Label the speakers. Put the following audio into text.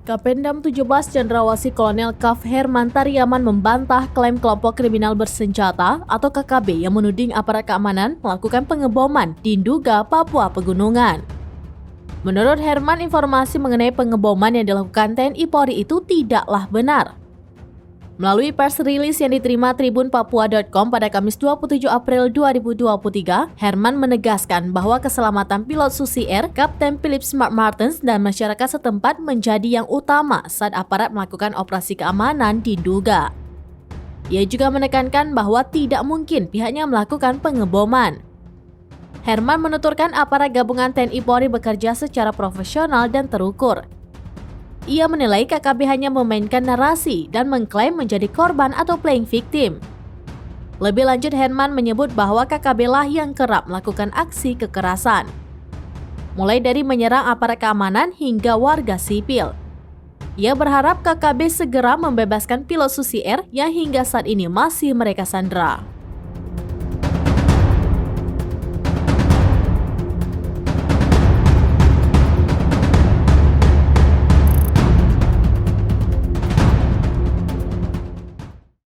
Speaker 1: Kapendam 17 Cendrawasih Kolonel Kaf Herman Tariaman membantah klaim kelompok kriminal bersenjata atau KKB yang menuding aparat keamanan melakukan pengeboman di Nduga, Papua Pegunungan. Menurut Herman, informasi mengenai pengeboman yang dilakukan TNI Polri itu tidaklah benar. Melalui press release yang diterima tribunpapua.com pada Kamis 27 April 2023, Herman menegaskan bahwa keselamatan pilot Susi Air, Kapten Philip Smart Martens, dan masyarakat setempat menjadi yang utama saat aparat melakukan operasi keamanan di Nduga. Ia juga menekankan bahwa tidak mungkin pihaknya melakukan pengeboman. Herman menuturkan aparat gabungan TNI Polri bekerja secara profesional dan terukur. Ia menilai KKB hanya memainkan narasi dan mengklaim menjadi korban atau playing victim. Lebih lanjut, Herman menyebut bahwa KKB lah yang kerap melakukan aksi kekerasan, mulai dari menyerang aparat keamanan hingga warga sipil. Ia berharap KKB segera membebaskan pilot Susi Air yang hingga saat ini masih mereka sandera.